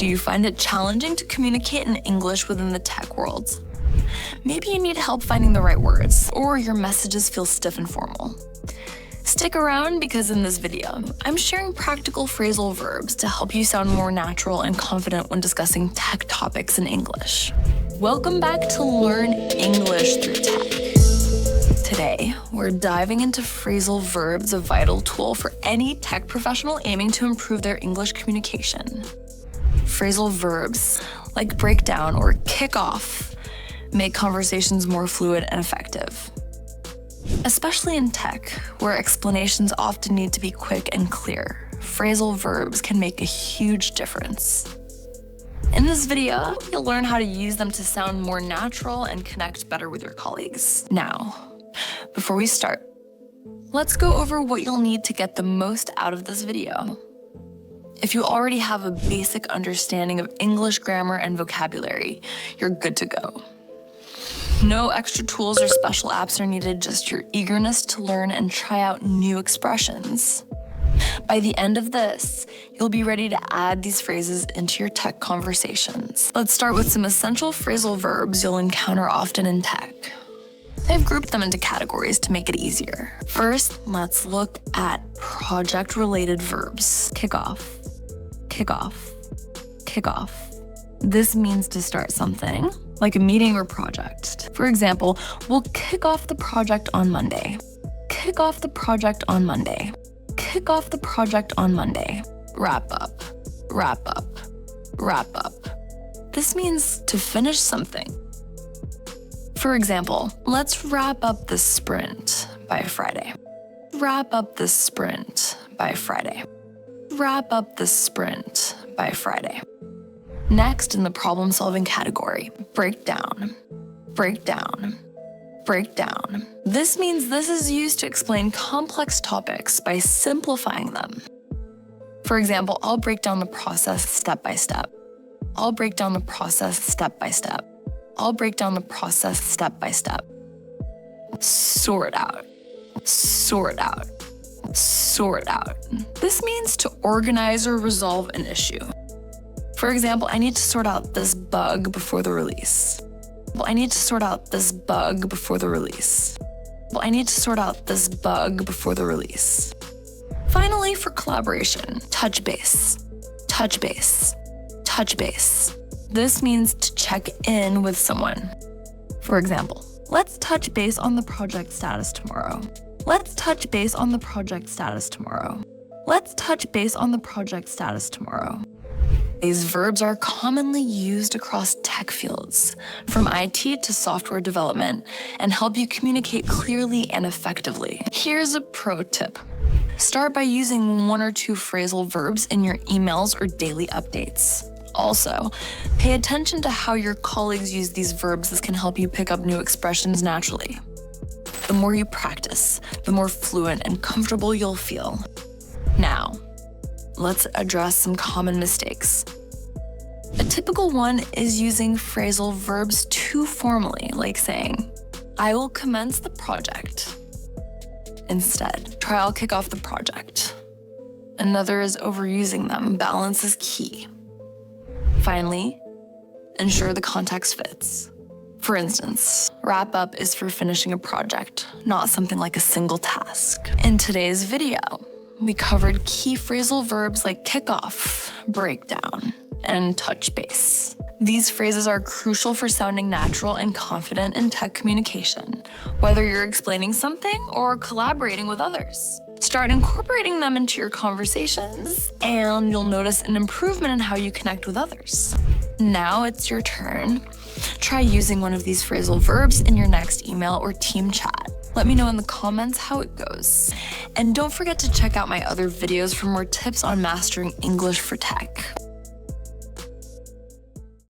Do you find it challenging to communicate in English within the tech world? Maybe you need help finding the right words, or your messages feel stiff and formal. Stick around because in this video, I'm sharing practical phrasal verbs to help you sound more natural and confident when discussing tech topics in English. Welcome back to Learn English Through Tech. Today, we're diving into phrasal verbs, a vital tool for any tech professional aiming to improve their English communication. Phrasal verbs, like break down or kick off, make conversations more fluid and effective. Especially in tech, where explanations often need to be quick and clear, phrasal verbs can make a huge difference. In this video, you'll learn how to use them to sound more natural and connect better with your colleagues. Now, before we start, let's go over what you'll need to get the most out of this video. If you already have a basic understanding of English grammar and vocabulary, you're good to go. No extra tools or special apps are needed, just your eagerness to learn and try out new expressions. By the end of this, you'll be ready to add these phrases into your tech conversations. Let's start with some essential phrasal verbs you'll encounter often in tech. I've grouped them into categories to make it easier. First, let's look at project-related verbs. Kick off, kick off, kick off. This means to start something, like a meeting or project. For example, we'll kick off the project on Monday. Kick off the project on Monday. Kick off the project on Monday. Wrap up, wrap up, wrap up. This means to finish something. For example, let's wrap up the sprint by Friday. Wrap up the sprint by Friday. Wrap up the sprint by Friday. Next in the problem-solving category, break down, break down, break down. This means this is used to explain complex topics by simplifying them. For example, I'll break down the process step by step. I'll break down the process step by step. I'll break down the process step by step. Sort out, sort out, sort out. This means to organize or resolve an issue. For example, I need to sort out this bug before the release. Well, I need to sort out this bug before the release. Well, I need to sort out this bug before the release. Finally, for collaboration, touch base, touch base, touch base. This means to check in with someone. For example, let's touch base on the project status tomorrow. Let's touch base on the project status tomorrow. Let's touch base on the project status tomorrow. These verbs are commonly used across tech fields, from IT to software development, and help you communicate clearly and effectively. Here's a pro tip. Start by using one or two phrasal verbs in your emails or daily updates. Also, pay attention to how your colleagues use these verbs. This can help you pick up new expressions naturally. The more you practice, the more fluent and comfortable you'll feel. Now, let's address some common mistakes. A typical one is using phrasal verbs too formally, like saying, I will commence the project. Instead, try I'll kick off the project. Another is overusing them. Balance is key. Finally, ensure the context fits. For instance, wrap up is for finishing a project, not something like a single task. In today's video, we covered key phrasal verbs like kick off, break down, and touch base. These phrases are crucial for sounding natural and confident in tech communication, whether you're explaining something or collaborating with others. Start incorporating them into your conversations, and you'll notice an improvement in how you connect with others. Now it's your turn. Try using one of these phrasal verbs in your next email or team chat. Let me know in the comments how it goes. And don't forget to check out my other videos for more tips on mastering English for tech.